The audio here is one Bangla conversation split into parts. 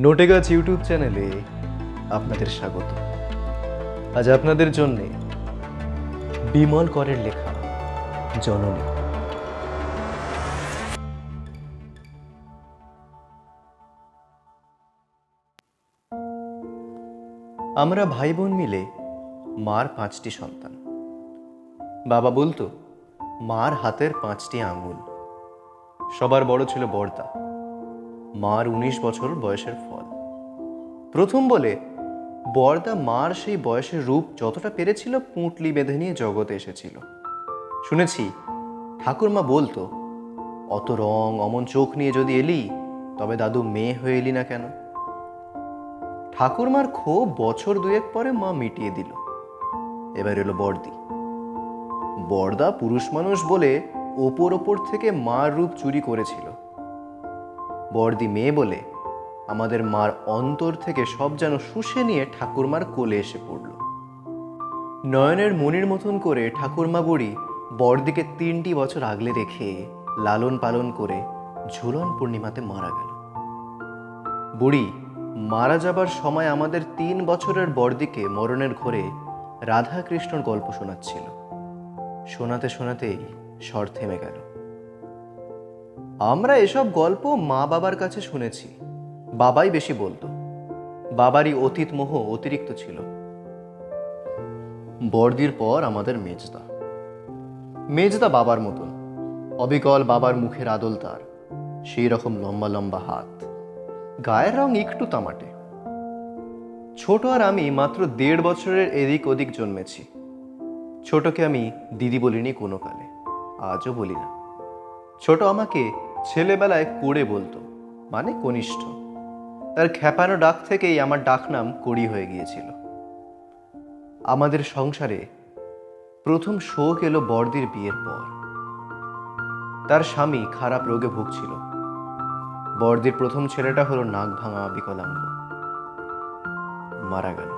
নোটেগাছ ইউটিউব চ্যানেলে আপনাদের স্বাগত। আজ আপনাদের জন্যে বিমল করের লেখা জননী। আমরা ভাই বোন মিলে মার 5টি সন্তান। বাবা বলতো মার হাতের 5টি আঙুল। সবার বড় ছিল বড়দা, মার 19 বছর বয়সের ফল। প্রথম বলে বড়দা মার সেই বয়সের রূপ যতটা পেরেছিল পুঁটলি বেঁধে নিয়ে জগতে এসেছিল। শুনেছি ঠাকুরমা বলতো, অত রং অমন চোখ নিয়ে যদি এলি তবে দাদু মেয়ে হয়ে এলি না কেন? ঠাকুরমার ক্ষোভ বছর দুয়েক পরে মা মিটিয়ে দিল। এবার এলো বড়দি। বড়দা পুরুষ মানুষ বলে ওপর ওপর থেকে মার রূপ চুরি করেছিল। বড়দি মেয়ে বলে আমাদের মার অন্তর থেকে সব যেন শুষে নিয়ে ঠাকুরমার কোলে এসে পড়ল। নয়নের মনির মতন করে ঠাকুরমা বুড়ি বড়দিকে 3টি বছর আগলে রেখে লালন পালন করে ঝুলন পূর্ণিমাতে মারা গেল। বুড়ি মারা যাবার সময় আমাদের 3 বছরের বড়দিকে মরণের ঘরে রাধা কৃষ্ণর গল্প শোনাচ্ছিল। শোনাতে শোনাতেই স্বর থেমে গেল। আমরা এসব গল্প মা বাবার কাছে শুনেছি। বাবাই বেশি বলতো। বাবারই অতীত মোহ অতিরিক্ত ছিল। বড়দির পর আমাদের মেজদা। মেজদা বাবার মতন, অবিকল বাবার মুখের আদল তার, সেই রকম লম্বা লম্বা হাত, গায়ের রং একটু তামাটে। ছোট আর আমি মাত্র 1.5 বছরের এদিক ওদিক জন্মেছি। ছোটকে আমি দিদি বলিনি কোনো কালে, আজও বলি না। ছোট আমাকে ছেলেবেলায় কোড়ে বলতো, মানে কনিষ্ঠ। তার খ্যাপানো ডাক থেকেই আমার ডাকনাম কড়ি হয়ে গিয়েছিল। আমাদের সংসারে প্রথম শোক এলো বড়দির বিয়ের পর। তার স্বামী খারাপ রোগে ভুগছিল। বড়দির প্রথম ছেলেটা হলো নাক ভাঙা বিকলাঙ্গ, মারা গেল।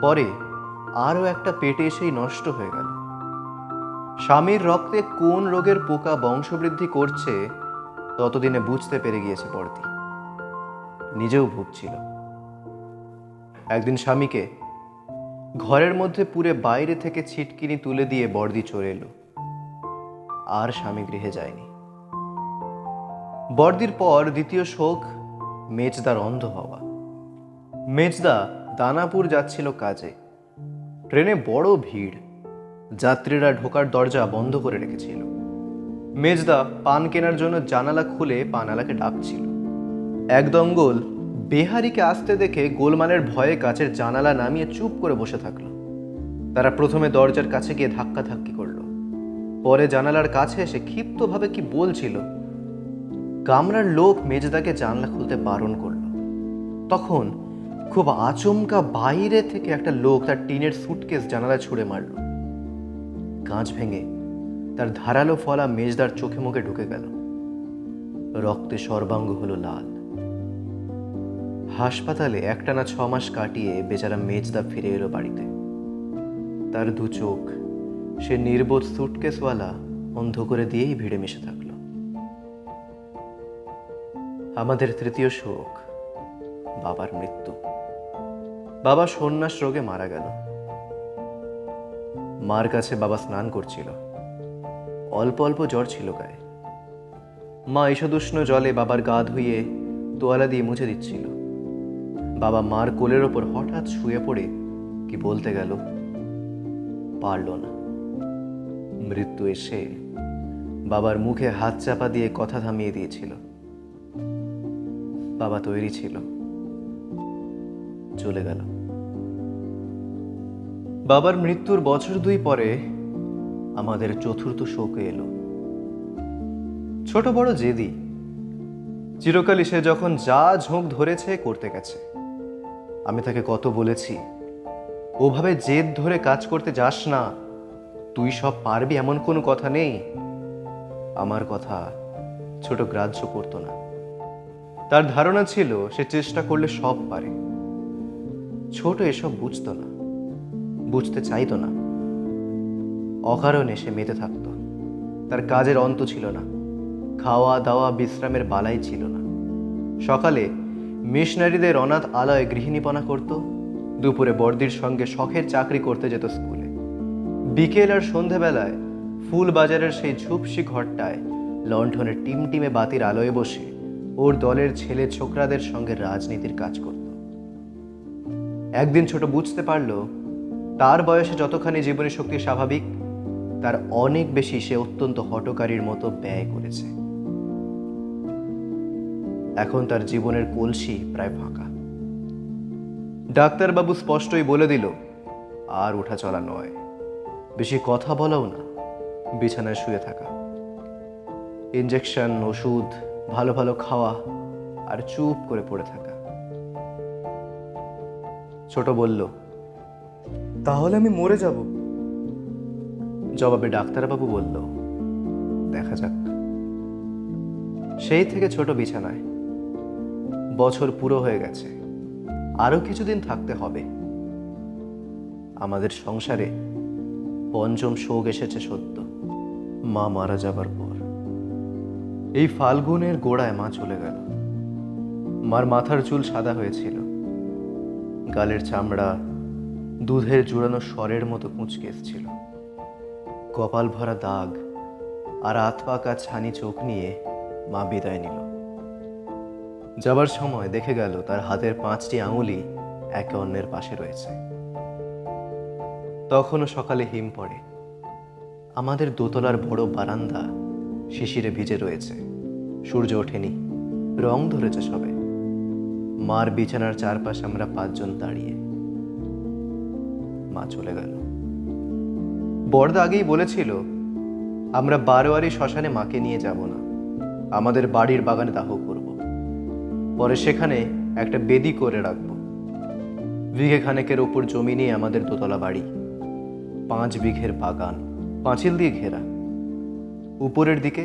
পরে আরও একটা পেটে এসেই নষ্ট হয়ে গেল। স্বামীর রক্তে কোন রোগের পোকা বংশবৃদ্ধি করছে ততদিনে বুঝতে পেরে গিয়েছে বড়দি। নিজেও ভুগছিল। একদিন স্বামীকে ঘরের মধ্যে পুরে বাইরে থেকে ছিটকিনি তুলে দিয়ে বড়দি চলে এলো। আর স্বামী গৃহে যায়নি। বড়দির পর দ্বিতীয় শোক মেজদার অন্ধ হওয়া। মেজদা দানাপুর যাচ্ছিল কাজে। ট্রেনে বড় ভিড়, যাত্রীরা ঢোকার দরজা বন্ধ করে রেখেছিল। মেজদা পান কেনার জন্য জানালা খুলে পানালাকে ডাকছিল। এক দঙ্গল বেহারিকে আসতে দেখে গোলমালের ভয়ে কাচের জানালা নামিয়ে চুপ করে বসে থাকলো। তারা প্রথমে দরজার কাছে গিয়ে ধাক্কাধাক্কি করলো, পরে জানালার কাছে এসে ক্ষিপ্তভাবে কি বলছিল। কামরার লোক মেজদাকে জানলা খুলতে বারণ করলো। তখন খুব আচমকা বাইরে থেকে একটা লোক তার টিনের সুটকেস জানালা ছুঁড়ে মারল। কাঁচ ভেঙে তার ধারালো ফলা মেজদার চোখে মুখে ঢুকে গেল। রক্তে সর্বাঙ্গ হলো লাল। হাসপাতালে একটানা 6 মাস কাটিয়ে বেচারা মেজদা ফিরে এলো বাড়িতে। তার 2 চোখ সে নির্বোধ সুটকেসওয়ালা অন্ধ করে দিয়েই ভিড়ে মিশে থাকলো। আমাদের তৃতীয় শোক বাবার মৃত্যু। বাবা সন্ন্যাস রোগে মারা গেল। মার কাছে বাবা স্নান করছিল। অল্প অল্প জ্বর ছিল গায়ে। মা ঈষদুষ্ণ জলে বাবার গা ধুইয়ে তোয়ালা দিয়ে মুছে দিচ্ছিল। বাবা মার কোলের ওপর হঠাৎ শুয়ে পড়ে কি বলতে গেল, পারল না। মৃত্যু এসে বাবার মুখে হাত চাপা দিয়ে কথা থামিয়ে দিয়েছিল। বাবা তৈরি ছিল, চলে গেল। বাবার মৃত্যুর বছর 2 পরে আমাদের চতুর্থ শোকে এলো। ছোট বড় জেদি। চিরকালই সে যখন যা ঝোঁক ধরেছে করতে গেছে। আমি তাকে কত বলেছি, ওভাবে জেদ ধরে কাজ করতে যাস না, তুই সব পারবি এমন কোনো কথা নেই। আমার কথা ছোট গ্রাহ্য করতো না। তার ধারণা ছিল সে চেষ্টা করলে সব পারে। ছোট এসব বুঝতো না, বুঝতে চাইতো না। অকারণে সে মেতে থাকতো। তার কাজের অন্ত ছিল না, খাওয়া দাওয়া বিশ্রামের বালাই ছিল না। সকালে মিশনারিদের অনাথ আলয়ে গৃহিণীপনা করত, দুপুরে বর্দির সঙ্গে শখের চাকরি করতে যেত স্কুলে। বিকেল আর সন্ধেবেলায় ফুল বাজারের সেই ঝুপসি ঘরটায় লণ্ঠনের টিমটিমে বাতির আলোয় বসে ওর দলের ছেলে ছোকরাদের সঙ্গে রাজনীতির কাজ করত। একদিন ছোট বুঝতে পারল তার বয়সে যতখানি জীবনী শক্তি স্বাভাবিক, তার অনেক বেশি সে অত্যন্ত হঠকারীর মতো ব্যয় করেছে। এখন তার জীবনের কলসি প্রায় ফাঁকা। ডাক্তারবাবু স্পষ্টই বলে দিল, আর ওঠা চলা নয়, বেশি কথা বলাও না, বিছানায় শুয়ে থাকা, ইঞ্জেকশন, ওষুধ, ভালো ভালো খাওয়া আর চুপ করে পড়ে থাকা। ছোট বলল, তাহলে আমি মরে যাব? জবাবে ডাক্তারবাবু বলল, দেখা যাক। সেই থেকে ছোট বিছানায়। বছর পুরো হয়ে গেছে, আরো কিছুদিন থাকতে হবে। আমাদের সংসারে পঞ্চম শোক এসেছে সত্য, মা মারা যাবার পর। এই ফাল্গুনের গোড়ায় মা চলে গেল। মার মাথার চুল সাদা হয়েছিল, গালের চামড়া দুধের জুড়ানো স্বরের মতো কুঁচকে এসেছিল। কপাল ভরা দাগ আর আত পাকা ছানি চোখ নিয়ে মা বিদায় নিল। যাবার সময় দেখে গেল তার হাতের 5টি আঙুলই একে অন্যের পাশে রয়েছে। তখনও সকালে হিম পড়ে। আমাদের দোতলার বড় বারান্দা শিশিরে ভিজে রয়েছে, সূর্য ওঠেনি, রং ধরেছে সবে। মার বিছানার চারপাশে আমরা 5 জন দাঁড়িয়ে। মা চলে গেল। বড়দা আগেই বলেছিল আমরা বারোয়ারি শ্মশানে মাকে নিয়ে যাব না, আমাদের বাড়ির বাগানে দাহ করব। পরে সেখানে একটা বেদি করে রাখবো। বিঘে খানেকের ওপর জমি নিয়ে আমাদের দোতলা বাড়ি, 5 বিঘের বাগান, পাঁচিল দিয়ে ঘেরা। উপরের দিকে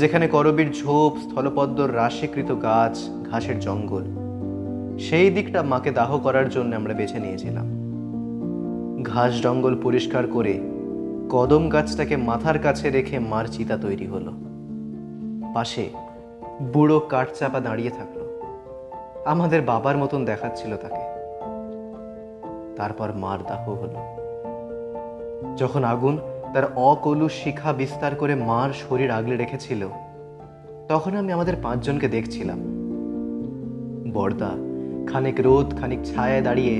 যেখানে করবীর ঝোপ, স্থলপদ্মর রাশিকৃত গাছ, ঘাসের জঙ্গল, সেই দিকটা মাকে দাহ করার জন্য আমরা বেছে নিয়েছিলাম। ঘাস জঙ্গল পরিষ্কার করে কদম গাছটাকে মাথার কাছে রেখে মার চিতা তৈরি হলো। পাশে বুড়ো কাঠচাপা দাঁড়িয়ে থাকলো, আমাদের বাবার মতন দেখাচ্ছিল তাকে। তারপর মার দাহ হলো। যখন আগুন তার অকলুষ শিখা বিস্তার করে মার শরীর আগলে রেখেছিল, তখন আমি আমাদের 5 জনকে দেখছিলাম। বড়দা খানিক রোদ খানিক ছায়ায় দাঁড়িয়ে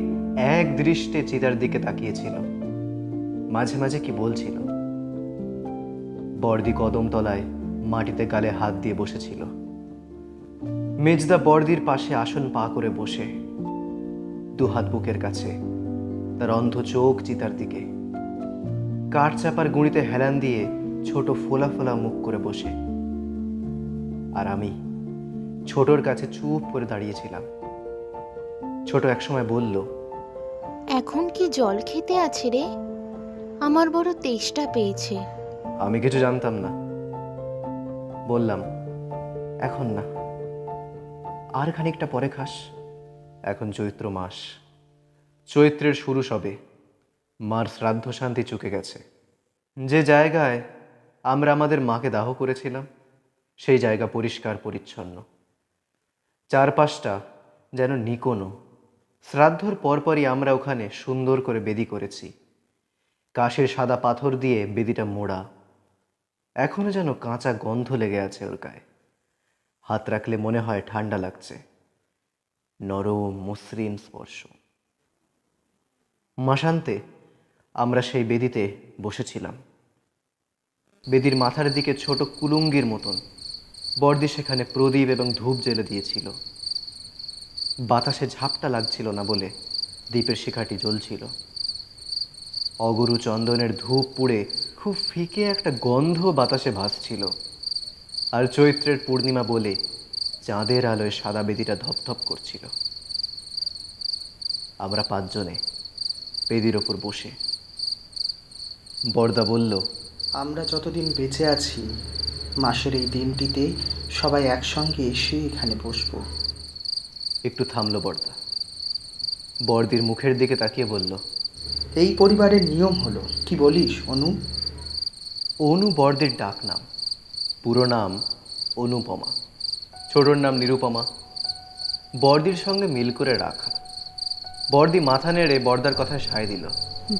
এক দৃষ্টে চিতার দিকে তাকিয়েছিল, মাঝে মাঝে কি বলছিল। বর্দি কদম তলায় মাটিতে গালে হাত দিয়ে বসেছিল। মেজদা বর্দির পাশে আসন পা করে বসে, 2 হাত বুকের কাছে, তার অন্ধ চোখ চিতার দিকে। কাঠ চাপার গুঁড়িতে হেলান দিয়ে ছোট ফোলা ফোলা মুখ করে বসে। আর আমি ছোটর কাছে চুপ করে দাঁড়িয়েছিলাম। ছোট একসময় বলল, এখন কি জল খেতে আছে রে? আমার বড় তেষ্টা পেয়েছে। আমি কিছু জানতাম না। বললাম, এখন না, আর খানিকটা পরে খাস। এখন চৈত্র মাস, চৈত্রের শুরু সবে। মার শ্রাদ্ধ শান্তি চুকে গেছে। যে জায়গায় আমরা আমাদের মাকে দাহ করেছিলাম, সেই জায়গা পরিষ্কার পরিচ্ছন্ন, চারপাশটা যেন নিকোনো। শ্রাদ্ধর পরপরই আমরা ওখানে সুন্দর করে বেদি করেছি। কাশের সাদা পাথর দিয়ে বেদিটা মোড়া। এখনো যেন কাঁচা গন্ধ লেগে আছে ওর গায়ে। হাত রাখলে মনে হয় ঠান্ডা লাগছে, নরম মসৃণ স্পর্শ। মাসান্তে আমরা সেই বেদিতে বসেছিলাম। বেদির মাথার দিকে ছোট কুলুঙ্গির মতন বর্দি সেখানে প্রদীপ এবং ধূপ জ্বেলে দিয়েছিল। বাতাসে ঝাপটা লাগছিল না বলে দ্বীপের শিখাটি জ্বলছিল। অগুরু চন্দনের ধূপ পুড়ে খুব ফিকে একটা গন্ধ বাতাসে ভাসছিল। আর চৈত্রের পূর্ণিমা বলে চাঁদের আলোয় সাদা বেদিটা ধপধপ করছিল। আমরা 5 জনে বেদির ওপর বসে। বড়দা বলল, আমরা যতদিন বেঁচে আছি, মাসের এই দিনটিতে সবাই একসঙ্গে এসে এখানে বসবো। একটু থামলো বড়দা। বড়দির মুখের দিকে তাকিয়ে বলল, এই পরিবারের নিয়ম হলো, কি বলিস অনু? অনু বড়দির ডাক নাম। পুরো নাম অনুপমা, ছোটর নাম নিরুপমা। বর্দির সঙ্গে মিল করে রাখা। বর্দি মাথা নেড়ে বর্দার কথায় সায় দিল।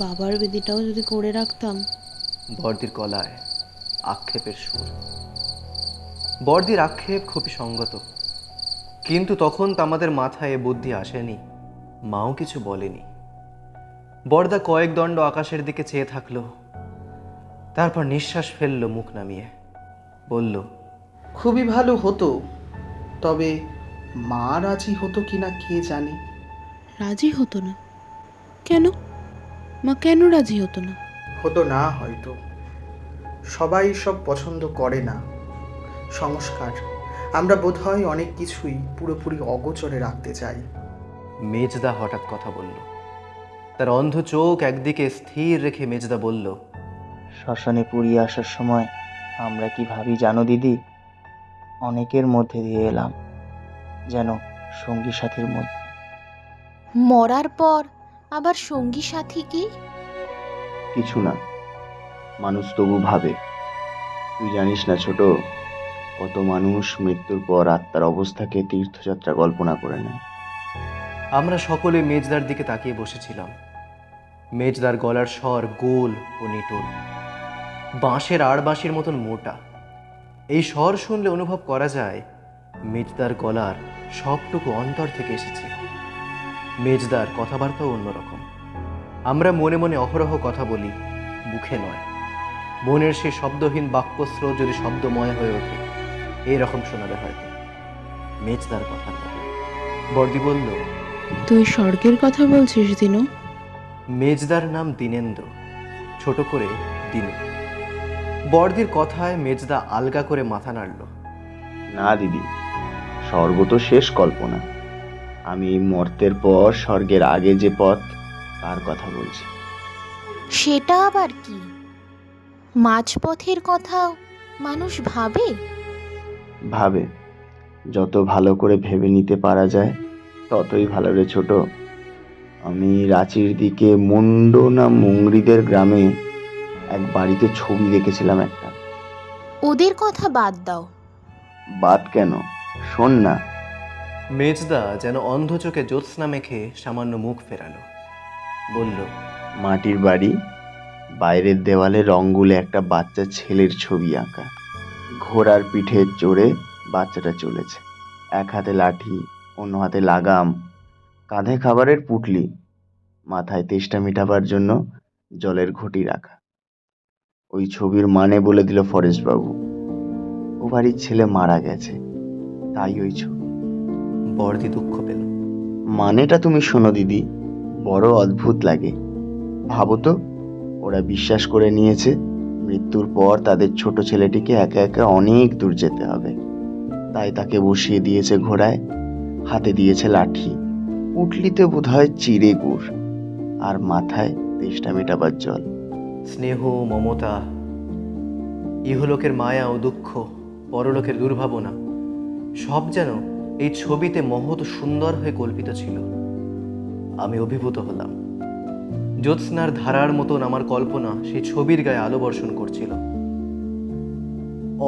বাবার বেদিটাও যদি করে রাখতাম। বর্দির গলায় আক্ষেপের সুর। বর্দির আক্ষেপ খুবই সঙ্গত, কিন্তু তখন তো আমাদের মাথায় এ বুদ্ধি আসেনি, মাও কিছু বলেনি। বর্দা কয়েক দণ্ড আকাশের দিকে চেয়ে থাকলো, তারপর নিঃশ্বাস ফেললো মুখ নামিয়ে, বলল, খুবই ভালো হতো, তবে মা রাজি হতো কিনা কে জানে। রাজি হতো না কেন? মা কেন রাজি হতো না? হতো না হয়তো, সবাই সব পছন্দ করে না। সংস্কার, আমরা বোধহয় অনেক কিছুই পুরোপুরি অগোচরে রাখতে চাই। মেজদা হঠাৎ কথা বলল। তার অন্ধ চোখ একদিকে স্থির রেখে মেজদা বলল, শ্মশানে পুড়িয়ে আসার সময় আমরা কি ভাবি জানো দিদি? অনেকের মধ্যে দিয়ে এলাম, যেন সঙ্গী সাথীর মধ্যে। মরার পর আবার সঙ্গী সাথী কি? কিছু না, মানুষ তবু ভাবে। তুই জানিস না ছোট, কত মানুষ মৃত্যুর পর আত্মার অবস্থাকে তীর্থযাত্রা কল্পনা করে নেয়। আমরা সকলে মেজদার দিকে তাকিয়ে বসেছিলাম। মেজদার গলার স্বর গোল ও নিটোল, বাঁশের আড়বাঁশির মতন মোটা। এই স্বর শুনলে অনুভব করা যায় মেজদার গলার সবটুকু অন্তর থেকে এসেছে। মেজদার কথাবার্তাও অন্যরকম। আমরা মনে মনে অহরহ কথা বলি, মুখে নয়। মনের সেই শব্দহীন বাক্যস্রোত যদি শব্দময় হয়ে ওঠে, এইরকম শোনাবে হয়তো মেজদার কথার মতো। বর্দি বলল, তুই স্বর্গের কথা বলছিস দিনু? মেজদার নাম দীনেন্দ্র, ছোট করে দিনু। বর্দির কথায় মেজদা আলগা করে মাথা নাড়ল। না দিদি, স্বর্গ তো শেষ কল্পনা। আমি মর্তের পর স্বর্গের আগে যে পথ, তার কথা বলছি। সেটা আবার কি? মাঝপথের কথাও মানুষ ভাবে? ভাবে, যত ভালো করে ভেবে নিতে পারা যায় ততই ভালো রে ছোট। আমি রাঁচির দিকে মুন্ডো না মুংরিদের গ্রামে এক বাড়িতে ছবি দেখেছিলাম একটা। ওদের কথা বাদ দাও। বাদ কেন, শোন না। মেজদা যেন অন্ধ চোখে জ্যোৎস্না মেখে সামান্য মুখ ফেরালো, বলল, মাটির বাড়ি, বাইরের দেওয়ালে রঙ্গুলে একটা বাচ্চা ছেলের ছবি আঁকা। ঘোড়ার পিঠে চড়ে বাচ্চাটা চলেছে, এক হাতে লাঠি, অন্য হাতে লাগাম, কাঁধে খাবারের পুটলি, মাথায় তেষ্টা মেটাবার জন্য জলের ঘটি রাখা। ওই ছবির মানে বলে দিল ফরেস্ট বাবু। ও বাড়ির ছেলে মারা গেছে, তাই ওই ছবি। বর্দি দুঃখ পেল। মানেটা তুমি শোনো দিদি, বড় অদ্ভুত লাগে। ভাবো তো, ওরা বিশ্বাস করে নিয়েছে মৃত্যুর পর তাদের ছোট ছেলেটিকে একা একা অনেক দূর যেতে হবে, তাই তাকে বসিয়ে দিয়েছে ঘোড়ায়, হাতে দিয়েছে লাঠি, পুটলিতে বোধহয় চিড়ে গুড়, আর মাথায় তেষ্টা মেটাবার জল। স্নেহ, মমতা, ইহলোকের মায়া ও দুঃখ, পরলোকের দুর্ভাবনা, সব যেন এই ছবিতে মহৎ সুন্দর হয়ে কল্পিত ছিল। আমি অভিভূত হলাম। জ্যোৎস্নার ধারার মতন আমার কল্পনা সেই ছবির গায়ে আলো বর্ষণ করছিল।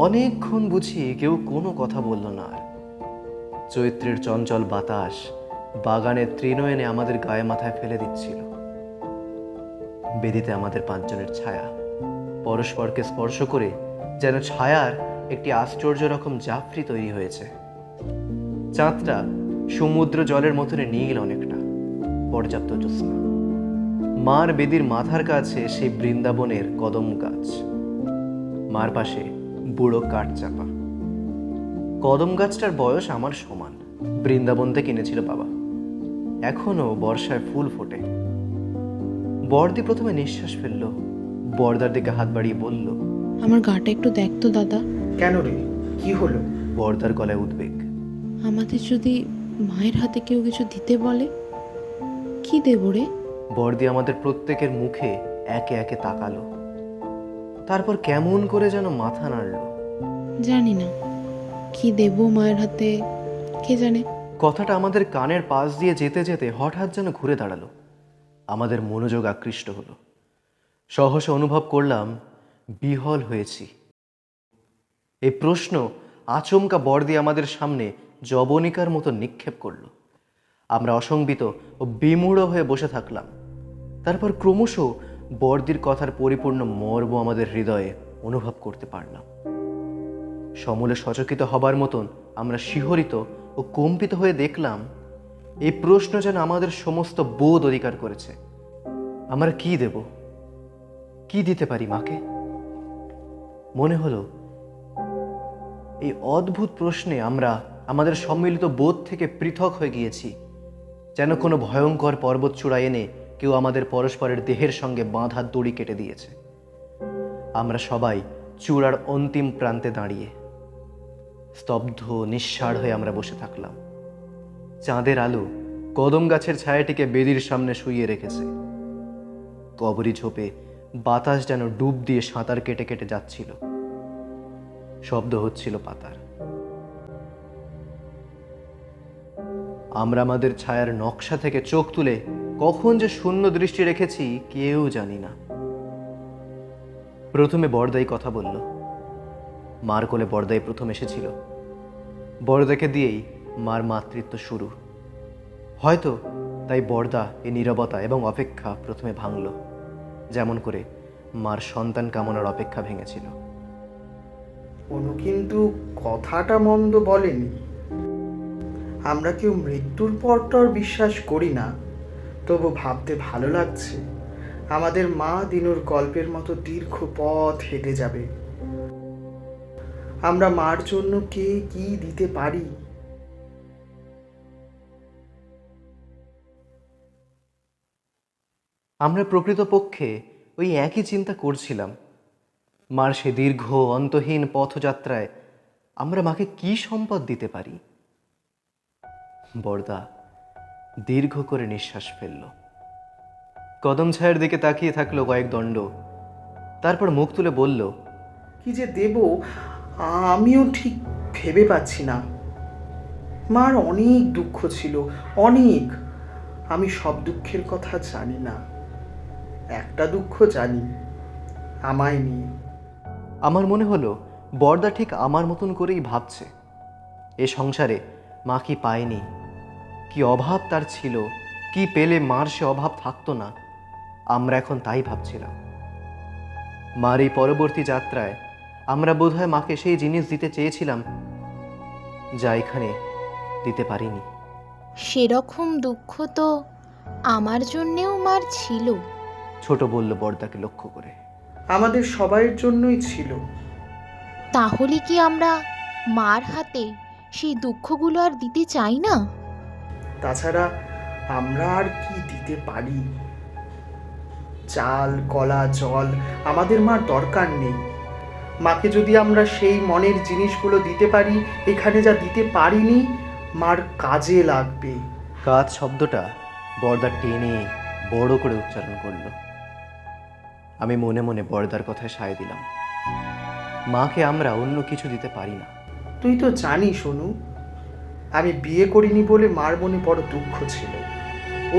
অনেকক্ষণ বুঝি কেউ কোনো কথা বলল না আর। চৈত্রের চঞ্চল বাতাস বাগানের তৃণ এনে আমাদের গায়ে মাথায় ফেলে দিচ্ছিল। বেদিতে আমাদের পাঁচজনের ছায়া পরস্পরকে স্পর্শ করে যেন ছায়ার একটি আশ্চর্য রকম জাফরি তৈরি হয়েছে। চাঁদটা সমুদ্র জলের মতনে নীল অনেকটা, পর্যাপ্ত জ্যোৎস্না। মার বেদির মাথার কাছে সেই বৃন্দাবনের কদম গাছ, মার পাশে বুড়ো কাঠ চাপা। কদম গাছটার বয়স আমার সমান, বৃন্দাবন থেকে কিনেছিল বাবা। এখনো বর্ষায় ফুল ফোটে। বর্দি প্রথমে নিঃশ্বাস ফেললো, বর্দার দিকে হাত বাড়িয়ে বলল, আমার গাটা একটু দেখ তো দাদা। কেন রে, কি হলো? বর্দার গলায় উদ্বেগ। আমাদের যদি মায়ের হাতে কেউ কিছু দিতে বলে, কি দেব রে? বর্দি আমাদের প্রত্যেকের মুখে একে একে তাকালো, তারপর কেমন করে যেন মাথা নাড়ল। জানি না কি দেব মায়ের হাতে, কে জানে। কথাটা আমাদের কানের পাশ দিয়ে যেতে যেতে হঠাৎ যেন ঘুরে দাঁড়ালো। আমাদের মনোযোগ আকৃষ্ট হলো। সহসা অনুভব করলাম বিহল হয়েছি। এই প্রশ্ন আচমকা বর্দি আমাদের সামনে জবনিকার মতো নিক্ষেপ করল। আমরা অসংবিত ও বিমূঢ় হয়ে বসে থাকলাম। তারপর ক্রমশ বর্দির কথার পরিপূর্ণ মর্ম আমাদের হৃদয়ে অনুভব করতে পারলাম। সমূলে সচকিত হবার মতন আমরা শিহরিত ও কম্পিত হয়ে দেখলাম এই প্রশ্ন যেন আমাদের সমস্ত বোধ অধিকার করেছে। আমরা কি দেব, কি দিতে পারি মাকে? মনে হলো এই অদ্ভুত প্রশ্নে আমরা আমাদের সম্মিলিত বোধ থেকে পৃথক হয়ে গিয়েছি, যেন কোনো ভয়ঙ্কর পর্বত চূড়ায় এনে কেউ আমাদের পরস্পরের দেহের সঙ্গে বাঁধা দড়ি কেটে দিয়েছে। আমরা সবাই চূড়ার অন্তিম প্রান্তে দাঁড়িয়ে স্তব্ধ নিঃসাড় হয়ে আমরা বসে থাকলাম। চাঁদের আলো কদম গাছের ছায়াটিকে বেদির সামনে শুইয়ে রেখেছে। কবরী ঝোপে বাতাস যেন ডুব দিয়ে সাঁতার কেটে কেটে যাচ্ছিল। শব্দ হচ্ছিল পাতার। আমরা আমাদের ছায়ার নকশা থেকে চোখ তুলে কখন যে শূন্য দৃষ্টি রেখেছি কেউ জানি না। প্রথমে বড়দাই কথা বলল। মার কোলে বড়দাই প্রথম এসেছিল। বড়দাকে দিয়েই মার মাতৃত্ব শুরু। হয়তো তাই বড়দা এই নীরবতা এবং অপেক্ষা প্রথমে ভাঙল, যেমন করে মার সন্তান কামনার অপেক্ষা ভেঙেছিল। অনু কিন্তু কথাটা মন্দ বলেনি। আমরা কেউ মৃত্যুর পরটার বিশ্বাস করি না, তবু ভাবতে ভালো লাগছে আমাদের মা দিনুর গল্পের মতো দীর্ঘ পথ হেঁটে যাবে। আমরা মার জন্য কে কি দিতে পারি। আমরা প্রকৃতপক্ষে ওই একই চিন্তা করছিলাম। মার সে দীর্ঘ অন্তহীন পথযাত্রায় আমরা মাকে কি সম্পদ দিতে পারি। বড়দা দীর্ঘ করে নিঃশ্বাস ফেলল। কদম ছায়ের দিকে তাকিয়ে থাকলো কয়েক দণ্ড, তারপর মুখ তুলে বলল, কি যে দেব আমিও ঠিক ভেবে পাচ্ছি না। মার অনেক দুঃখ ছিল, অনেক। আমি সব দুঃখের কথা জানি না। একটা দুঃখ জানি, আমায় নিয়ে। আমার মনে হলো বড়দা ঠিক আমার মতন করেই ভাবছে। এ সংসারে মা কি পায়নি, কি অভাব তার ছিল, কি পেলে মার সে অভাব থাকতো না, আমরা এখন তাই ভাবছিলাম। মার এই পরবর্তী যাত্রায় আমরা বোধহয় মাকে সেই জিনিস দিতে চেয়েছিলাম যা এখানে দিতে পারিনি। সেরকম দুঃখ তো আমার জন্যেও মার ছিল। ছোট বলল বড়দাকে লক্ষ্য করে। আমাদের সবাইয়ের জন্যই ছিল। তাহলে কি আমরা মার হাতে সেই দুঃখগুলো আর দিতে চাই না? তাছাড়া আমরা আর কি দিতে পারি? চাল, কলা, জল আমাদের মার দরকার নেই। মাকে যদি আমরা সেই মনের জিনিসগুলো দিতে পারি, এখানে যা দিতে পারিনি মার কাজে লাগবে। কাজ শব্দটা বড়দা টেনে বড় করে উচ্চারণ করল। আমি মনে মনে বড়দার কথায় সায় দিলাম। মাকে আমরা অন্য কিছু দিতে পারি না। তুই তো জানিস অনু, আমি বিয়ে করিনি বলে মার মনে বড় দুঃখ ছিল,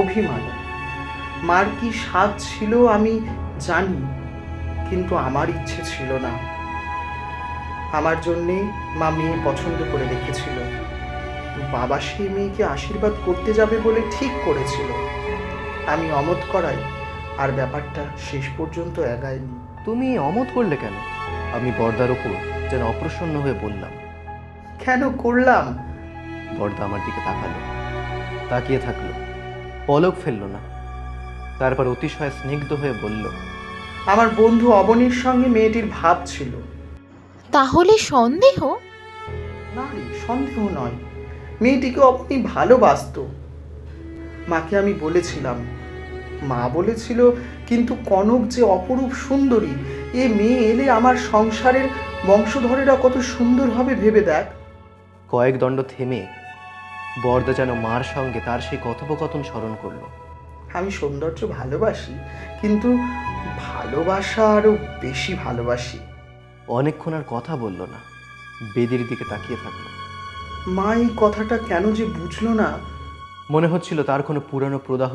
অভিমান। মার কি স্বাদ ছিল আমি জানি, কিন্তু আমার ইচ্ছে ছিল না। আমার জন্যে মা মেয়ে পছন্দ করে রেখেছিল। বাবা সেই মেয়েকে আশীর্বাদ করতে যাবে বলে ঠিক করেছিল। আমি অমত করাই আর ব্যাপারটা শেষ পর্যন্ত এগায়নি। তুমি অমত করলে কেন? আমি বড়দার ওপর যেন অপ্রসন্ন হয়ে বললাম। কেন করলাম? বড়দা আমার দিকে তাকালো, তাকিয়ে থাকলো, পলক ফেললো না। তারপর অতিশয় স্নিগ্ধ হয়ে বলল, আমার বন্ধু অবনীর সঙ্গে মেয়েটির ভাব ছিল। তাহলে সন্দেহ? না রে, সন্দেহ নয়। মেয়েটিকে অবনী ভালোবাসত। মাকে আমি বলেছিলাম, মা বলেছিল, কিন্তু কনক যে অপরূপ সুন্দরী, এ মেয়ে এলে আমার সংসারের বংশধরেরা কত সুন্দর হবে ভেবে দেখ। কয়েক দণ্ড থেমে বড়দা যেন মার সঙ্গে তার সেই কথোপকথন স্মরণ করলো। আমি সৌন্দর্য ভালোবাসি, কিন্তু ভালোবাসা আরও বেশি ভালোবাসি। অনেকক্ষণ আর কথা বলল না, বেদির দিকে তাকিয়ে থাকলো। মা এই কথাটা কেন যে বুঝলো না। মনে হচ্ছিল তার কোনো পুরানো প্রদাহ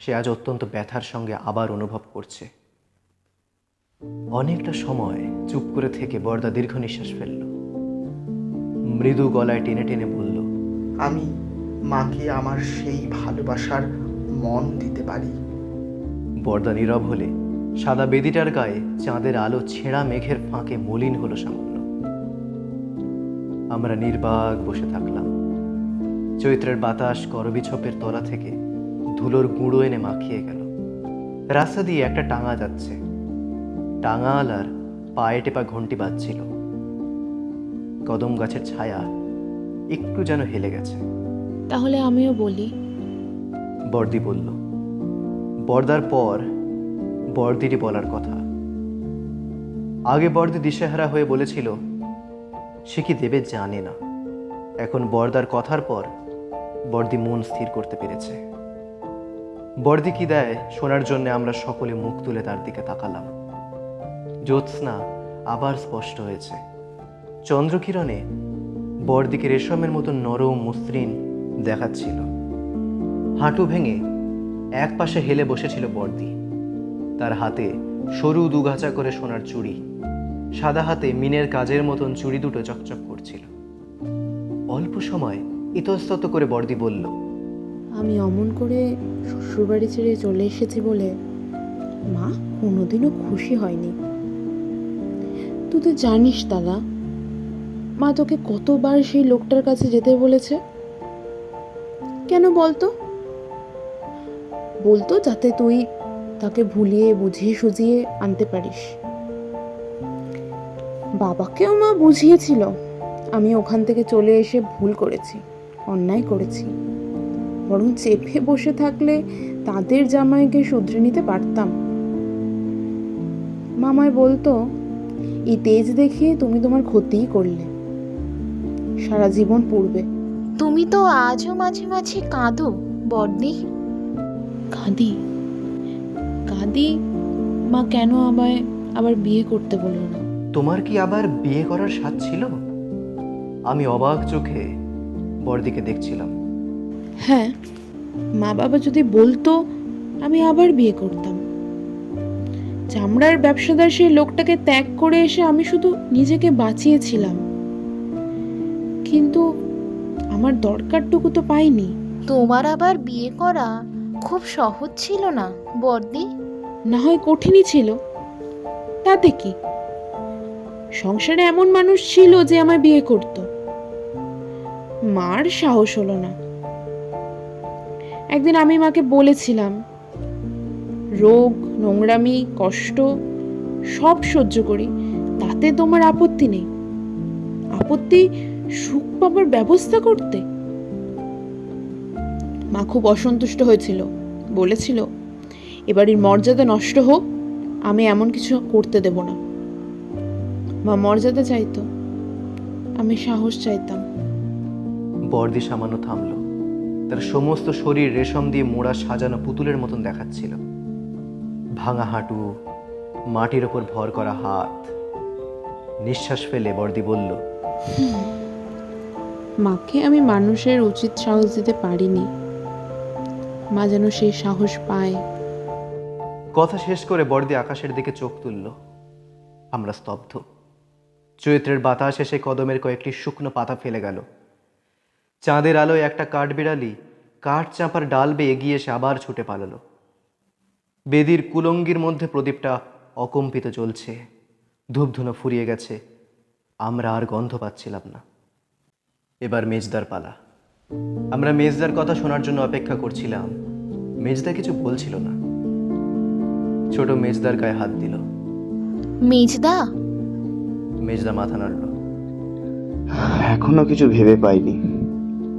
সে আজ অত্যন্ত ব্যথার সঙ্গে আবার অনুভব করছে। অনেকটা সময় চুপ করে থেকে বড়দা দীর্ঘ নিঃশ্বাস ফেলল। মৃদু গলায় টেনে টেনে বলল, আমি মাকে আমার সেই ভালোবাসার মন দিতে পারি। বরদা নীরব হলে সাদা বেদিটার গায়ে চাঁদের আলো ছেঁড়া মেঘের ফাঁকে মলিন হলো সামান্য। আমরা নির্বাক বসে থাকলাম। চৈত্রের বাতাস করবিছপের তলা থেকে ধুলোর গুঁড়ো এনে মাখিয়ে গেল। রাস্তা দিয়ে একটা টাঙা যাচ্ছে, টাঙাওয়ালার পায়ে টেপা ঘন্টি বাজছিল। কদম গাছের ছায়া একটু যেন হেলে গেছে। তাহলে আমিও বলি। বর্দি বলল। বর্দার পর বর্দিরই বলার কথা। আগে বর্দি দিশেহারা হয়ে বলেছিল সে কি দেবে জানে না। এখন বর্দার কথার পর বর্দি মন স্থির করতে পেরেছে। বর্দি কি দেয় শোনার জন্য আমরা সকলে মুখ তুলে তার দিকে তাকালাম। জ্যোৎস্না আবার স্পষ্ট হয়েছে। চন্দ্রকিরণে বর্দিকে রেশমের মতো নরম মসৃণ দেখাচ্ছিল। হাঁটু ভেঙে এক পাশে হেলে বসেছিল বর্দি। তার হাতে সরু দুগাছা করে সোনার চুড়ি, সাদা হাতে মিনের কাজের মতন চুড়ি দুটো চকচক করছিল। অল্প সময় ইতস্তত করে বর্দি বলল, আমি অমন করে শ্বশুরবাড়ি ছেড়ে চলে এসেছি বলে মা কোনোদিনও খুশি হয়নি। তুই তো জানিস দাদা, মা তোকে কতবার সেই লোকটার কাছে যেতে বলেছে। কেন বলতো? বলতো যাতে তুই তাকে ভুলিয়ে বুঝিয়ে সুঝিয়ে আনতে পারিস। বাবাকেও মা বুঝিয়েছিল আমি ওখান থেকে চলে এসে ভুল করেছি, অন্যায় করেছি। বরং চেপে বসে থাকলে তাদের জামাইকে শুধরে নিতে পারতাম। মামায় বলতো, এই তেজ দেখিয়ে তুমি তোমার ক্ষতিই করলে, সারা জীবন পড়বে। তুমি তো আজও মাঝে মাঝে কাঁদো বর্দি। কাঁদি কাঁদি, মা কেন আমায় আবার বিয়ে করতে বলল না? তোমার কি আবার বিয়ে করার স্বাদ ছিল? আমি অবাক চোখে বর্দিকে দেখছিলাম। হ্যাঁ, মা বাবা যদি বলতো আমি আবার বিয়ে করতাম। চামড়ার ব্যবসাদার সেই লোকটাকে ত্যাগ করে এসে আমি শুধু নিজেকে বাঁচিয়েছিলাম, কিন্তু আমার দরকারটুকু তো পাইনি। তোমার আবার বিয়ে করা খুব সহজ ছিল না বর্দি। না হয় কঠিনই ছিল, তাতে কি? সংসারে এমন মানুষ ছিল যে আমায় বিয়ে করত। মার সাহস হলো না। একদিন আমি মাকে বলেছিলাম, রোগ, নোংরামি, কষ্ট সব সহ্য করি, তাতে তোমার আপত্তি নেই। আপত্তি সুখ পাবার ব্যবস্থা করতে। মা খুব অসন্তুষ্ট হয়েছিল, বলেছিল এবারের মর্যাদা নষ্ট হোক, আমি এমন কিছু করতে দেব না। মা মর্যাদা চাইতো, আমি সাহস চাইতাম। বর্দি সামান্য থামল। তার সমস্ত শরীর রেশম দিয়ে মোড়া সাজানো পুতুলের মতন দেখাচ্ছিল। ভাঙা হাঁটু, মাটির ওপর ভর করা হাত। নিঃশ্বাস ফেলে বর্দি বলল, মাকে আমি মানুষের উচিত সাহস দিতে পারিনি, মা যেন সেই সাহস পায়। কথা শেষ করে বর্দি আকাশের দিকে চোখ তুলল। আমরা স্তব্ধ। চৈত্রের বাতাস এসে কদমের কয়েকটি শুকনো পাতা ফেলে গেল। চাঁদের আলোয় একটা কাঠবিড়ালি কাঠ চাঁপার ডাল বেয়ে এগিয়ে এসে আবার ছুটে পালালো। বেদির কুলঙ্গির মধ্যে প্রদীপটা অকম্পিত জ্বলছে। ধূপধুনো ফুরিয়ে গেছে। আমরা আর গন্ধ পাচ্ছিলাম না। এবার মেজদার পালা। আমরা মেজদার কথা শোনার জন্য অপেক্ষা করছিলাম। মেজদা কিছু বলছিল না। ছোট মেজদার গায়ে হাত দিল। মেজদা? মেজদা মাথা নাড়ল। এখনো কিছু ভেবে পাইনি।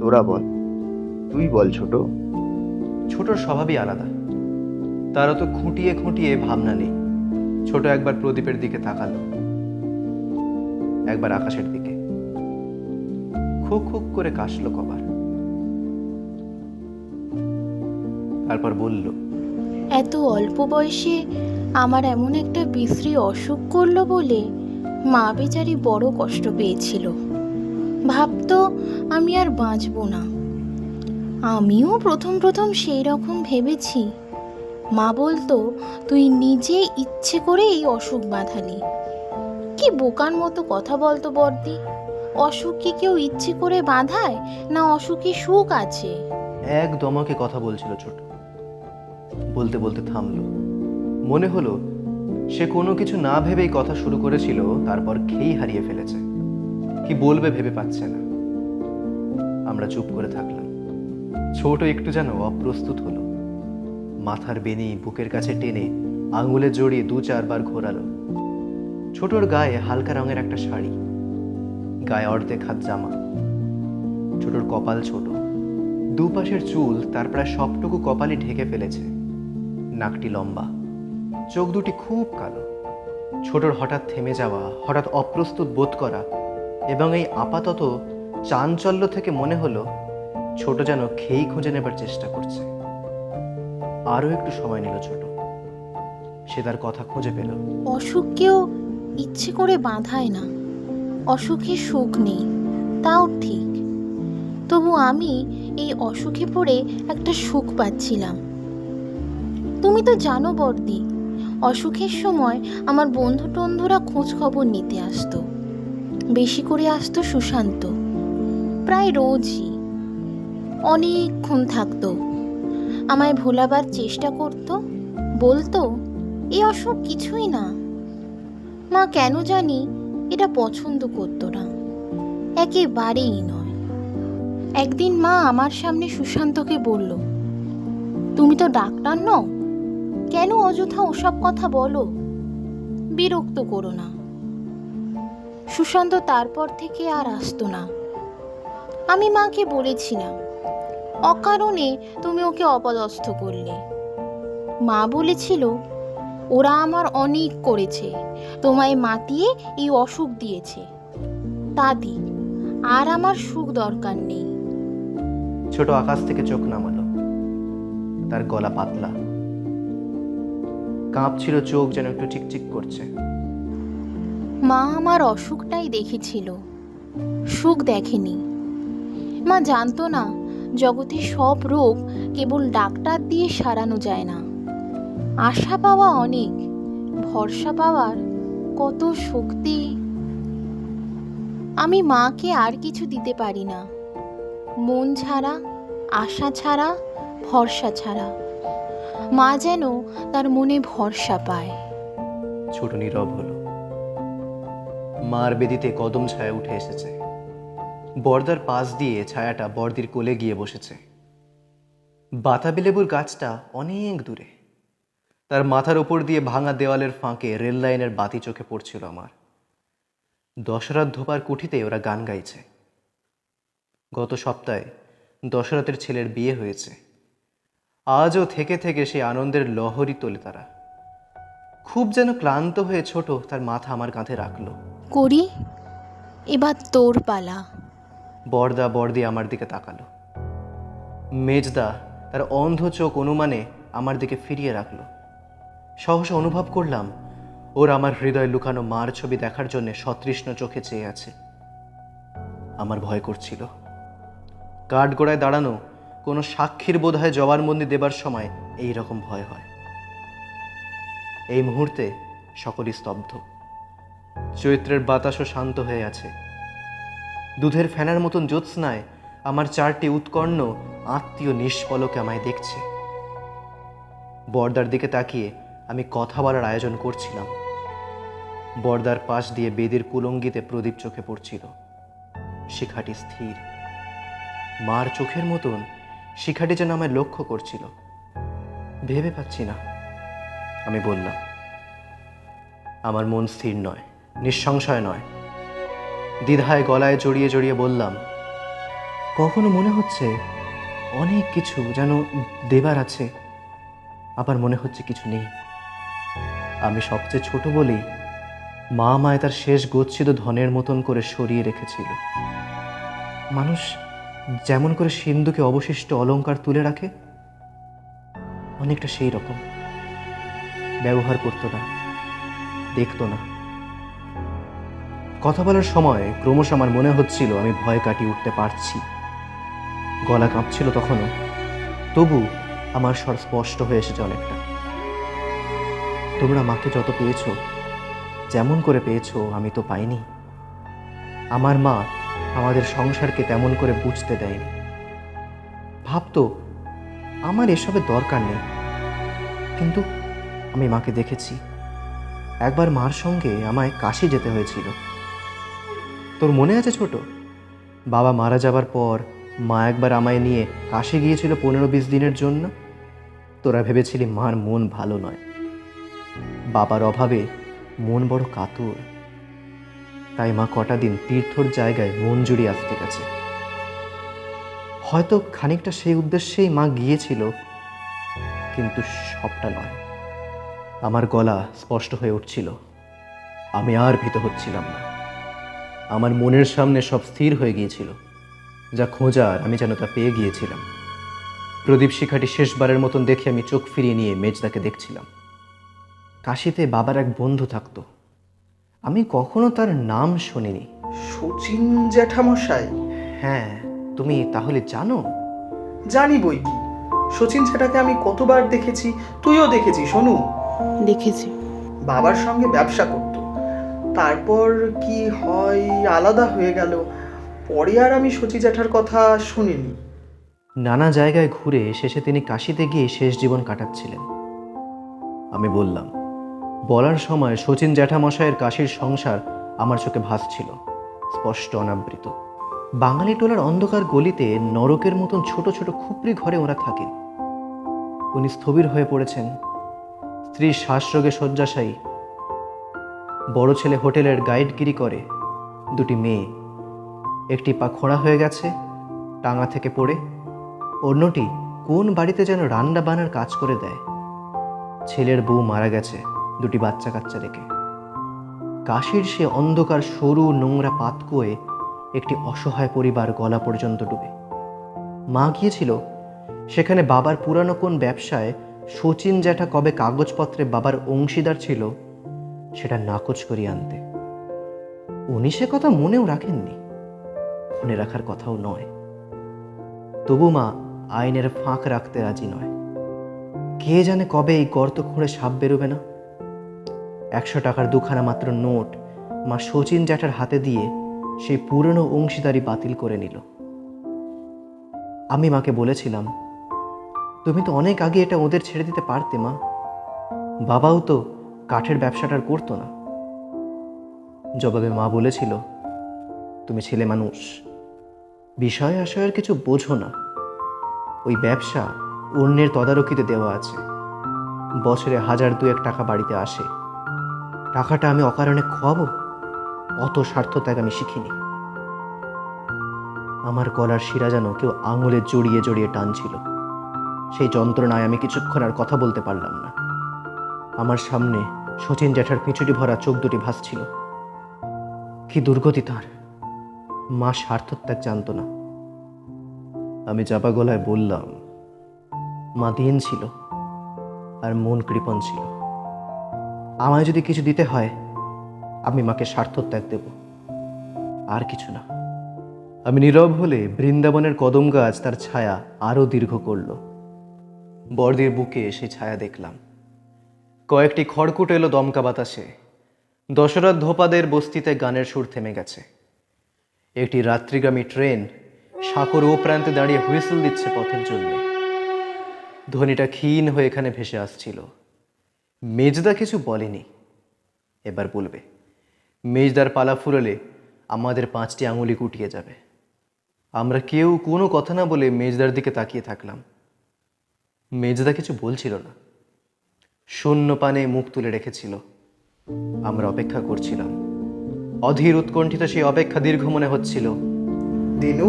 তোরা বল, তুই বল ছোট। ছোটর স্বভাবই আলাদা। তারও তো খুঁটিয়ে খুঁটিয়ে ভাবনা নেই। ছোট একবার প্রদীপের দিকে তাকালো, একবার আকাশের দিকে। খুক খুক করে কাশলো কবার। তারপর বলল, এত অল্প বয়সে আমার এমন একটা বিশ্রী অসুখ করলো বলে মা বেচারি বড় কষ্ট পেয়েছিল। ভাবতো আমি আর বাঁচবো না। আমিও প্রথম প্রথম সেই রকম ভেবেছি। মা বলতো, তুই নিজে ইচ্ছে করে এই অসুখ বাঁধালি। কি বোকার মতো কথা বলতো বর্দি। অসুখ কি কেউ ইচ্ছে করে বাঁধায়, না অসুখে সুখ আছে? এক দমকে কথা বলছিল ছোট। বলতে বলতে থামলো। মনে হলো সে কোনো কিছু না ভেবেই কথা শুরু করেছিল, তারপর খেই হারিয়ে ফেলেছে। কি বলবে ভেবে পাচ্ছে না। আমরা চুপ করে থাকলাম। ছোট একটু যেন অপ্রস্তুত হলো। মাথার বেনি বুকের কাছে টেনে আঙুলে জড়িয়ে 2-4 বার ঘোরালো। ছোটর গায়ে হালকা রঙের একটা শাড়ি, গায়ে অর্ধেক হাত জামা। ছোটর কপাল ছোট, দুপাশের চুল তার প্রায় সবটুকু কপালই ঢেকে ফেলেছে। নাকটি লম্বা, চোখ দুটি খুব কালো। ছোটর হঠাৎ থেমে যাওয়া, হঠাৎ অপ্রস্তুত বোধ করা এবং এই আপাতত চাঞ্চল্য থেকে মনে হলো ছোট যেন খেই খুঁজে নেবার চেষ্টা করছে। আরও একটু সময় নিল ছোট। সে তার কথা খুঁজে পেল। অসুখ কেউ ইচ্ছে করে বাঁধায় না, অসুখে সুখ নেই, তাও ঠিক। তবু আমি এই অসুখে পড়ে একটা সুখ পাচ্ছিলাম। তুমি তো জানো বর্দি, অসুখের সময় আমার বন্ধু টন্ধুরা খোঁজ খবর নিতে আসতো। বেশি করে আসতো সুশান্ত, প্রায় রোজই। অনেকক্ষণ থাকতো, আমায় ভোলাবার চেষ্টা করতো, বলতো এই অসুখ কিছুই না। মা কেন জানি এটা পছন্দ করতো না, একেবারেই নয়। একদিন মা আমার সামনে সুশান্তকে বলল, তুমি তো ডাক্তার নও, কেন অযথা ওসব কথা বলো, বিরক্ত করো না। সুশান্ত তারপর থেকে আর আসতো না। আমি মাকে বলেছিলাম, অকারণে তুমি ওকে অপদস্থ করলে। মা বলেছিল, ওরা আমার অনেক করেছে, তোমায় মাতিয়ে এই অসুখ দিয়েছে, তা দিক, আর আমার সুখ দরকার নেই। ছোট আকাশ থেকে চোখ নামালো। তার গলা পাতলা, কাঁপছিল চোখ, যেন একটু চিকচিক করছে। মা আমার অসুখটাই দেখেছিল, সুখ দেখেনি। মা জানতো না জগতে সব রোগ কেবল ডাক্তার দিয়ে সারানো যায় না। আশা পাওয়া অনেক, ভরসা পাওয়ার কত শক্তি। আমি মাকে আর কিছু দিতে পারি না, মন ছাড়া, আশা ছাড়া, ভরসা ছাড়া। মা যেন তার মনে ভরসা পায়। ছোট নীরব হলো। মার বেদিতে কদম ছায়া উঠে এসেছে। বর্দার পাশ দিয়ে ছায়াটা বর্দির কোলে গিয়ে বসেছে। বাতাবি লেবুর গাছটা অনেক দূরে। তার মাথার ওপর দিয়ে ভাঙা দেওয়ালের ফাঁকে রেল লাইনের বাতি চোখে পড়ছিল আমার। দশরাত ধোপার কুঠিতে ওরা গান গাইছে। গত সপ্তাহে দশরথের ছেলের বিয়ে হয়েছে। আজও থেকে থেকে সেই আনন্দের লহরী তোলে তারা। খুব যেন ক্লান্ত হয়ে ছোট তার মাথা আমার কাঁধে রাখলো। করি, এবার তোর পালা। বর্দা বর্দি আমার দিকে তাকালো। মেজদা তার অন্ধ চোখ অনুমানে আমার দিকে ফিরিয়ে রাখলো। সহসা অনুভব করলাম ওর আমার হৃদয় লুকানো মার ছবি দেখার জন্য সতৃষ্ণ চোখে চেয়ে আছে। আমার ভয় করছিল। কাঠগোড়ায় দাঁড়ানো কোনো সাক্ষীর বোধহয় জবানবন্দি দেবার সময় এই রকম ভয় হয়। এই মুহূর্তে সকলই স্তব্ধ। চৈত্রের বাতাসও শান্ত হয়ে আছে। দুধের ফেনার মতন জ্যোৎস্নায় আমার 4টি উৎকর্ণ আত্মীয় নিষ্পলকে আমায় দেখছে। বর্দার দিকে তাকিয়ে আমি কথা বলার আয়োজন করছিলাম। বর্দার পাশ দিয়ে বেদির কুলঙ্গিতে প্রদীপ চোখে পড়ছিল। শিখাটি স্থির, মার চোখের মতন শিখাটি যেন আমায় লক্ষ্য করছিল। ভেবে পাচ্ছি না। আমি বললাম, আমার মন স্থির নয়, নিঃসংশয় নয়। দ্বিধায় গলায় জড়িয়ে জড়িয়ে বললাম, কখনো মনে হচ্ছে অনেক কিছু যেন দেবার আছে, আবার মনে হচ্ছে কিছু নেই। আমি সবচেয়ে ছোট বলেই মা আমায় তার শেষ গচ্ছিত ধনের মতন করে সরিয়ে রেখেছিল। মানুষ যেমন করে সিন্ধুকে অবশিষ্ট অলংকার তুলে রাখে, অনেকটা সেই রকম। ব্যবহার করতো না, দেখতো না। কথা বলার সময় ক্রমশ আমার মনে হচ্ছিল আমি ভয় কাটিয়ে উঠতে পারছি। গলা কাঁপছিল তখনও, তবু আমার স্বর স্পষ্ট হয়ে এসেছে অনেকটা। তোমরা মাকে যত পেয়েছো, যেমন করে পেয়েছো, আমি তো পাইনি। আমার মা আমাদের সংসারকে তেমন করে বুঝতে দেয়নি। ভাবতো আমার এসবের দরকার নেই, কিন্তু আমি মাকে দেখেছি। একবার মার সঙ্গে আমায় কাশি যেতে হয়েছিল। তোর মনে আছে ছোট? বাবা মারা যাবার পর মা একবার আমায় নিয়ে কাশি গিয়েছিল 15-20 দিনের জন্য। তোরা ভেবেছিলি মার মন ভালো নয়, বাবার অভাবে মন বড় কাতর, তাই মা কটা দিন তীর্থর জায়গায় মন জুড়িয়ে আসতে গেছে। হয়তো খানিকটা সেই উদ্দেশ্যেই মা গিয়েছিল, কিন্তু সবটা নয়। আমার গলা স্পষ্ট হয়ে উঠছিল, আমি আর ভীত হচ্ছিলাম না। আমার মনের সামনে সব স্থির হয়ে গিয়েছিল, যা খোঁজার আমি যেন তা পেয়ে গিয়েছিলাম। প্রদীপ শিখাটি শেষবারের মতন দেখে আমি চোখ ফিরিয়ে নিয়ে মেজদাকে দেখছিলাম। কাশিতে বাবার এক বন্ধু থাকতো, আমি কখনো তার নাম শুনিনি। শচীন জ্যাঠামশাই? হ্যাঁ, তুমি তাহলে জানো? জানি বই কি, শচীন জ্যাঠাকে আমি কতবার দেখেছি, তুইও দেখেছি সোনু। দেখেছি। বাবার সঙ্গে ব্যবসা করত, তারপর কি হয় আলাদা হয়ে গেল, পরে আর আমি শচী জ্যাঠার কথা শুনিনি। নানা জায়গায় ঘুরে শেষে তিনি কাশিতে গিয়ে শেষ জীবন কাটাচ্ছিলেন। আমি বললাম। বলার সময় শচীন জ্যাঠামশায়ের কাশির সংসার আমার চোখে ভাসছিল, স্পষ্ট অনাবৃত। বাঙালি টোলার অন্ধকার গলিতে নরকের মতন ছোট ছোট খুপড়ি ঘরে ওরা থাকে। উনি স্থবির হয়ে পড়েছেন, স্ত্রী শ্বাসরোগে শয্যাশায়ী, বড় ছেলে হোটেলের গাইডগিরি করে, দুটি মেয়ে, একটি পা খোঁড়া হয়ে গেছে টাঙা থেকে পড়ে, অন্যটি কোন বাড়িতে যেন রান্না বান্নার কাজ করে দেয়। ছেলের বউ মারা গেছে দুটি বাচ্চা কাচ্চা রেখে। কাশির সে অন্ধকার সরু নোংরা পাতকুয়ে একটি অসহায় পরিবার গলা পর্যন্ত ডুবে। মা গিয়েছিল সেখানে বাবার পুরানো কোন ব্যবসায় শচীন জ্যাঠা কবে কাগজপত্রে বাবার অংশীদার ছিল সেটা নাকচ করিয়ে আনতে। উনি সে কথা মনেও রাখেননি, মনে রাখার কথাও নয়। তবু মা আইনের ফাঁক রাখতে রাজি নয়। কে জানে কবে এই গর্ত খুঁড়ে সাপ বেরোবে না। 100 টাকার দুখানা মাত্র নোট মা শচীন জ্যাঠার হাতে দিয়ে সেই পুরনো অংশীদারি বাতিল করে নিল। আমি মাকে বলেছিলাম, তুমি তো অনেক আগে এটা ওদের ছেড়ে দিতে পারতে মা, বাবাও তো কাঠের ব্যবসাটার করতো না। জবাবে মা বলেছিল, তুমি ছেলে মানুষ, বিষয় আশয়ের কিছু বোঝো না। ওই ব্যবসা অন্যের তদারকিতে দেওয়া আছে, বছরে 1000-2 টাকা বাড়িতে আসে, টাকাটা আমি অকারণে খোয়াবো? অত স্বার্থত্যাগ আমি শিখিনি। আমার গলার শিরা যেন কেউ আঙুলে জড়িয়ে জড়িয়ে টানছিল। সেই যন্ত্রণায় আমি কিছুক্ষণ আর কথা বলতে পারলাম না। আমার সামনে শচীন জ্যাঠার পিছুটি ভরা চোখ দুটি ভাসছিল। কি দুর্গতি তার! মা স্বার্থত্যাগ জানত না। আমি চাপা গলায় বললাম, মা দিন ছিল আর মন কৃপণ ছিল। আমায় যদি কিছু দিতে হয় আমি মাকে স্বার্থত্যাগ দেব, আর কিছু না। আমি নীরব হলে বৃন্দাবনের কদম গাছ তার ছায়া আরো দীর্ঘ করল। বর্দির বুকে সেই ছায়া দেখলাম। কয়েকটি খড়কুট এলো দমকা বাতাসে। দশরথ ধোপাদের বস্তিতে গানের সুর থেমে গেছে। একটি রাত্রিগামী ট্রেন সাঁকোর ও প্রান্তে দাঁড়িয়ে হুইসেল দিচ্ছে পথের জন্য। ধ্বনিটা ক্ষীণ হয়ে এখানে ভেসে আসছিল। মেজদা কিছু বলেনি, এবার বলবে। মেজদার পালা ফুরলে আমাদের 5টি আঙুলি কুটিয়ে যাবে। আমরা কেউ কোনো কথা না বলে মেজদার দিকে তাকিয়ে থাকলাম। মেজদা কিছু বলছিল না, শূন্য পানে মুখ তুলে রেখেছিল। আমরা অপেক্ষা করছিলাম। অধীর উৎকণ্ঠিত সেই অপেক্ষা দীর্ঘ মনে হচ্ছিল। দিনু?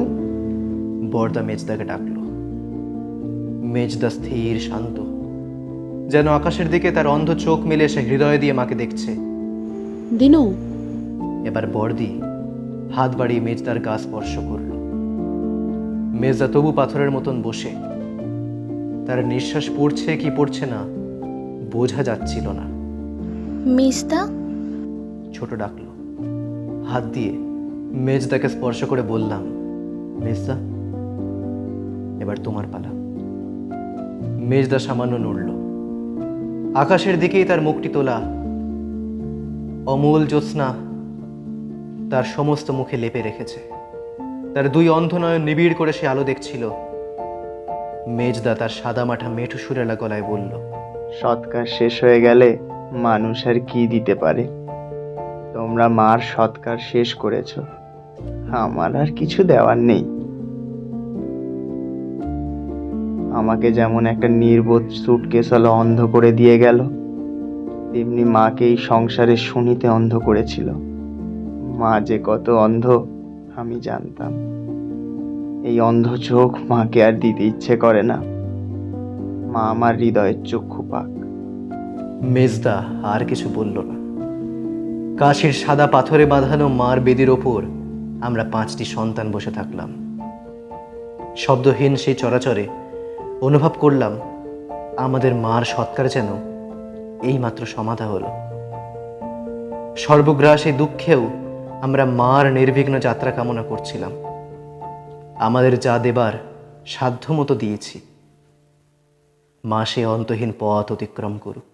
বরদা মেজদাকে ডাকল। মেজদা স্থির শান্ত, যেন আকাশের দিকে তার অন্ধ চোখ মেলে সে হৃদয় দিয়ে মাকে দেখছে। দিনু? এবার বর্দি হাত বাড়িয়ে মেজদার গা স্পর্শ করল। মেজদা তবু পাথরের মতন বসে, তার নিঃশ্বাস পড়ছে কি পড়ছে না বোঝা যাচ্ছিল না। মিস্তা? ছোট ডাকলো। হাত দিয়ে মেজদাকে স্পর্শ করে বললাম, মেজদা এবার তোমার পালা। মেজদা সামান্য নড়ল। আকাশের দিকেই তার মুখটি তোলা। অমূল জ্যোৎস্না তার সমস্ত মুখে লেপে রেখেছে। তার দুই অন্ধনয়ন নিবিড় করে সে আলো দেখছিল। মেজদা তার সাদামাঠা মেঠু সুরেলা গলায় বলল, সৎকার শেষ হয়ে গেলে মানুষ আর কি দিতে পারে? তোমরা মার সৎকার শেষ করেছো, আমার আর কিছু দেওয়ার নেই। আমাকে যেমন একটা নির্বোধ সুটকেসওয়ালা অন্ধ করে দিয়ে গেল, তেমনি মাকে এই সংসারে শুনিতে অন্ধ করেছিল। মা যে কত অন্ধ আমি জানতাম। এই অন্ধ চোখ মাকে আর দিতে ইচ্ছে করে না। মা আমার হৃদয়ের চক্ষু পাক। মেজদা আর কিছু বলল না। কাশির সাদা পাথরে বাঁধানো মার বেদির ওপর আমরা 5টি সন্তান বসে থাকলাম। শব্দহীন সেই চরাচরে অনুভব করলাম আমাদের মার সৎকার যেন এইমাত্র সমাধা হলো। সর্বগ্রাসী দুঃখেও আমরা মার নির্বিঘ্ন যাত্রা কামনা করছিলাম। আমাদের যা দেবার সাধ্যমতো দিয়েছি, মা সে অন্তহীন পথ অতিক্রম করুক।